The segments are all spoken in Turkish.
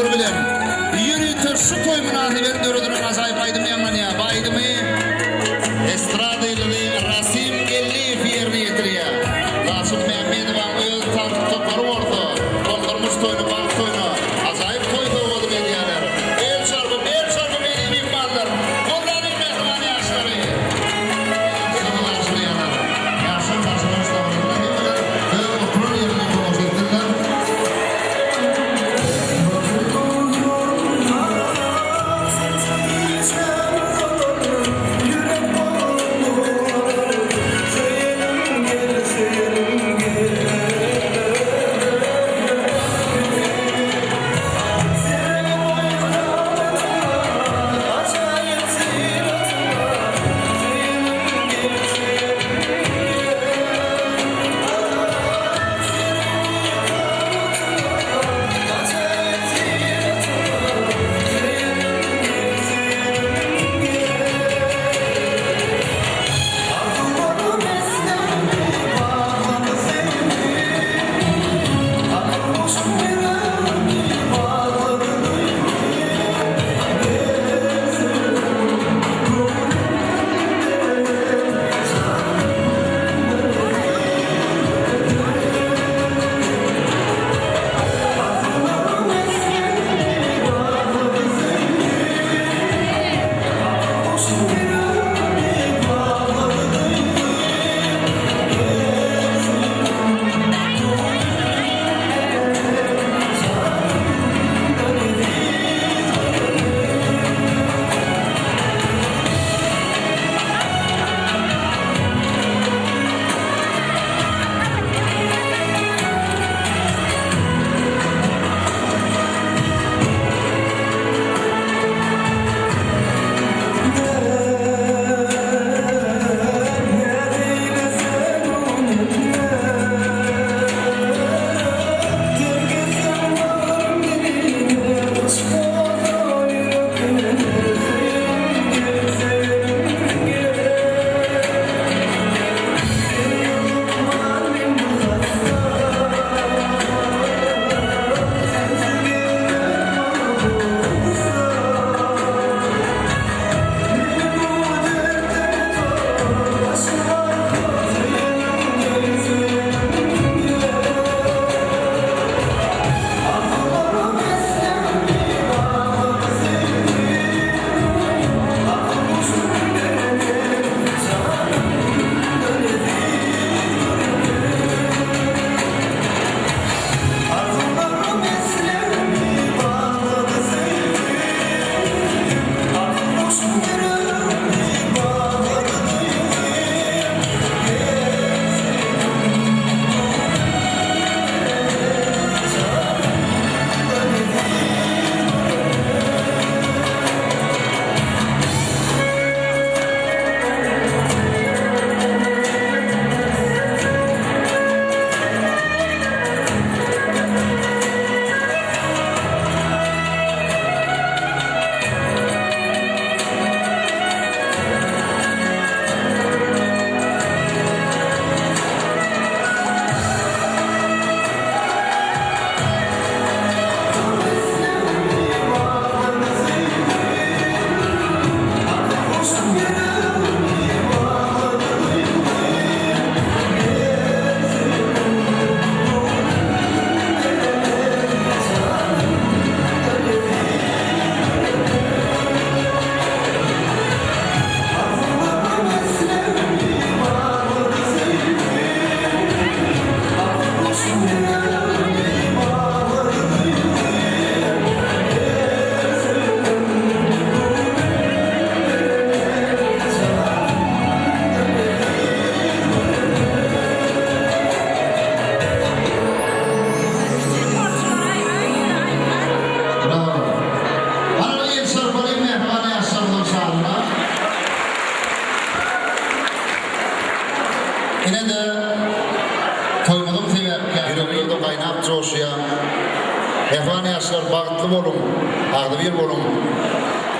köpçülür bilen yürütür şu toy münasebet dörüdürün azayip aydım yanmanya baydımı estrada ili Rasim Elli fiyerni yetiriya Lasım Mehmedov'an öz tartıp toparı ordu doldurmuş toyunu balık toyunu azayip toyda oldu mediyalar el çarpı benim immanlar Kur'an'ın mehrimani yaşları Sana yaşlı yanar yaşın başına ustavarına getirir ve oturur yerine konuş ettirler Bağıtlı bolum, ağdı bir bolum.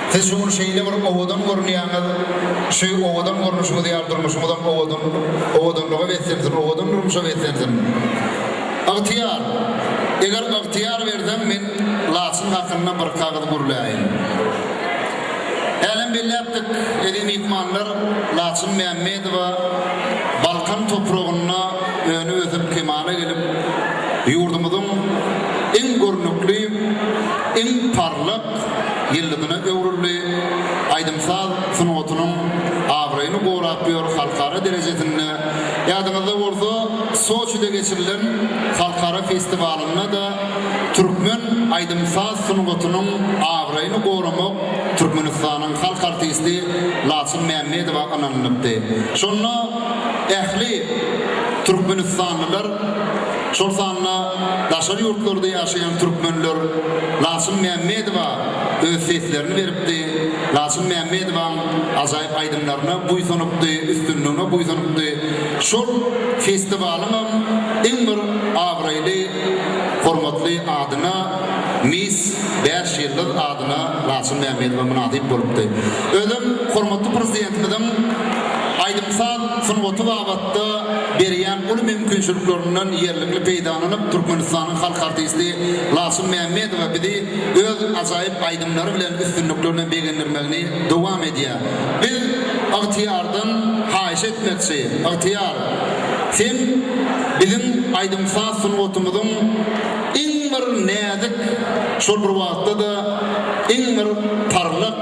Siz şunu şeyle vurup ovadan görünüyanız, şu ovadan görünüşümü diye durdurmuşum, ovadan luğa betsensin, ovadan durmuşa betsensin. Ihtiyar, eğer ihtiyar verdim, ben lasın hakkında bir kağıt gurulayin. Elin billeptik edin ikmanlar Lasın Mehmedova Balkan toprağına önü ötüp kemana gelip yurdumuzun en görünüklü, en parlak yıldığına övrülü aydımsal sunutunun avrayını boğratıyor halkara derecesinde. Yadınızda olsa Soçi'de geçirilen halkara festivalına da Türkmen aydımsal sunutunun avrayını boğramak Türkmenistan'ın halk artisti Lasın Mehmedova ananlıptı. Sonra ehli Türkmenistanlılar Şolsanla daşar yurtlarda yaşayan Türkmenler Lasın Mehmedova öz seslerini veripdi. Lasın Mehmedova'nın azayip aydımlarına buysanıptı, üstünlüğüne buysanıptı. Şol festivalının en bir avraylı, hormatlı adına Miss 5 yıllık adına Lasın Mehmedova münasip bolupdy. Özüm hormatly prezidentimizin aydımsal sunutu babatda beriyen ulu mümkünçiliklerinden yerlikli peydanlanıp Türkmenistan'ın halk artisti Lasın Mehmedova bizi öz azayip aydımları bilen üstünlüklerine beğendirmekini devam ediyor. Biz ihtiyardan hayiş etmekçi, ihtiyar sen bizim aydımsal sunutumuzun en bir nezik şol bir vaqtda da en bir parlak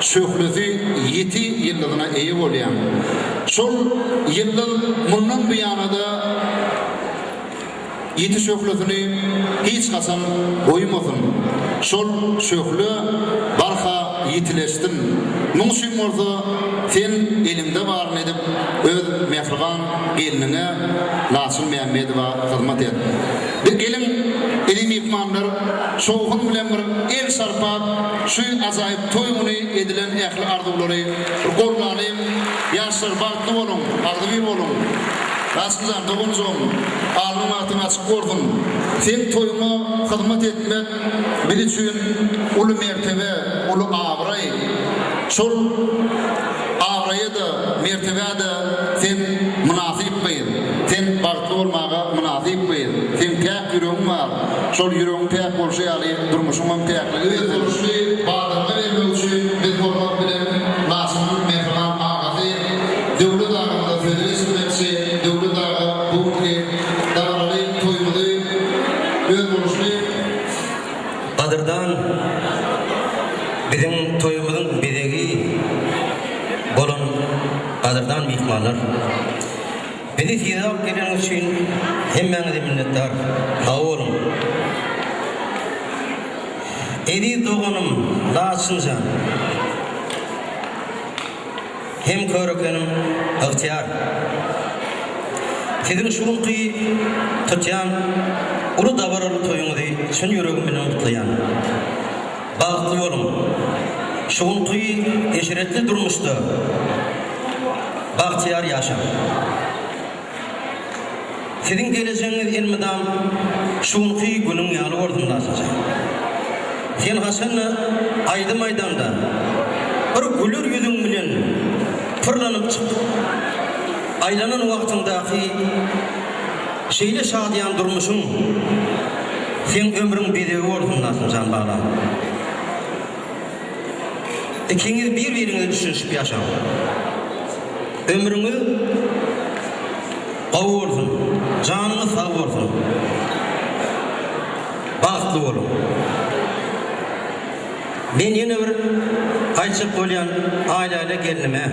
şöhlüsü 7 yıllığına eyi bolýan. Şol yıllın mundan bu yana da 7 şöhlüsünü hiç kasam koymasın. Şol şöhlü barha yitileştin. Nuşim olsa sen elimde var edip öz mehriban gelinine Lasın Mehmedova hizmet et. Bir gelin elim ikmanlar şoğun bilen bir el sarpap şu azayip toyunu edilen ehli arzuları gollanayım yaşlar baktı olun, ardıvi olun. Raskızan doğunuzum, alnım altın açık gördüm. Sen toyuma hizmet etmek bir için ulu mertebe, ulu avray. Şol avrayı da, mertebe de sen münasip beyin. Sen baktı olmağa münasip beyin. Sen tek yüreğin var. Şol yüreğin tek olşu yali, durmuşunun tekliği. Biz olşu, bağdırma vermeyişi, biz hormat bilen Lasın'ın mehriban ağası, devlet ağında federasyon etsi, devlet ağa buğunki, dağları, toymadı, öz olşu. Qadırdan bizim toyumuzun bedegi bolun qadırdan mihmanlar. Bizi siyadap gelen için hemmenize minnettar. Sağ olun. Edi doğanım Lasıncan. Hem körökenim ihtiyar. Sizin şurunqi tutyan ulu davaralı toyunuzu şun yüreğim bilen kutlayan. Bağıtlı olun. Şurunqi eşiretli durmuştu. Bahtiyar yaşam. Sizin geleceğiniz ilmidam şurunqi günün yalı ordum Lasıncan. Sen Hasan'la aydı maydanda bir gülür yüzün bilen fırlanıp çıktı. Aylanın vaktindaki şeyle şadiyan durmuşsun. Sen ömrün bedevi oldun Lasıncan bağla. İkiniz birbirinizi düşünüp yaşam. Ömrünü kavursun, canını savursun. Bağıtlı olun. Ben yine bir ayçık bolyan aileyle gelinime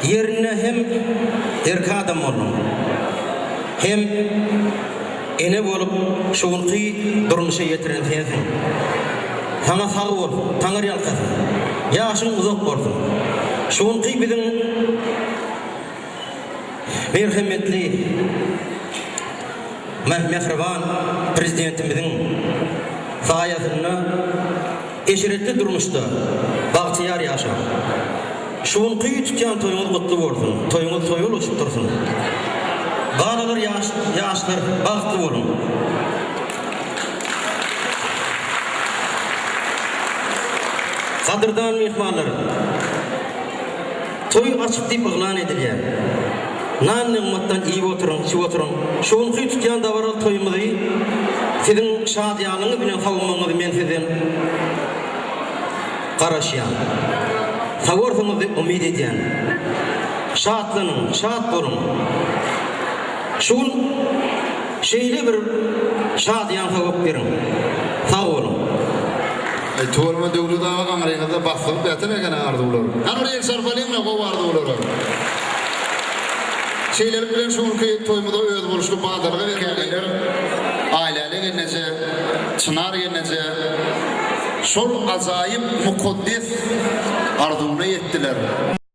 yerine hem erkek adam oldum, hem ene bolup şoğunqi durmuşa yetiren sensin. Sana sağ ol, Tanrı yalkasın, yaşın uzak olsun. Şoğunqi bizim merhametli, mehriban prezidentimizin sayesinde eşiretli durmuştu. Bahtiyar yaşam. Şoğunqi tutyan toyunuz kutlu olsun. Toyunuz toyul uçup dursun. Bağlılar yaşlar bahtlı olun. Kadırdan mihmanları toy açıp deyip ıglan ediliyor. Nan nıgmattan iyi oturun, şu oturun. Şoğunqi tutyan davaralı toyumuzu Sizin şadyanlygy bilen sawmaňyzy men sizden garaşýan. Sagorsyňyzy umyt edýän. Şatlanyň, şat bolun. Şol şeýle bir şadyan sawap berin. Sag bolun. Tuğulma dövlü dağa kamerayla basıp betemegen ağırdı ular. Han oraya sarfalayım ne kovardı ular. Şeyler bilen şu ülkeyi toymuda öz buluşlu bağdarga vergenler. Aileli gelnece, çınar gelnece. Şol azayip mukaddes arduna yettiler.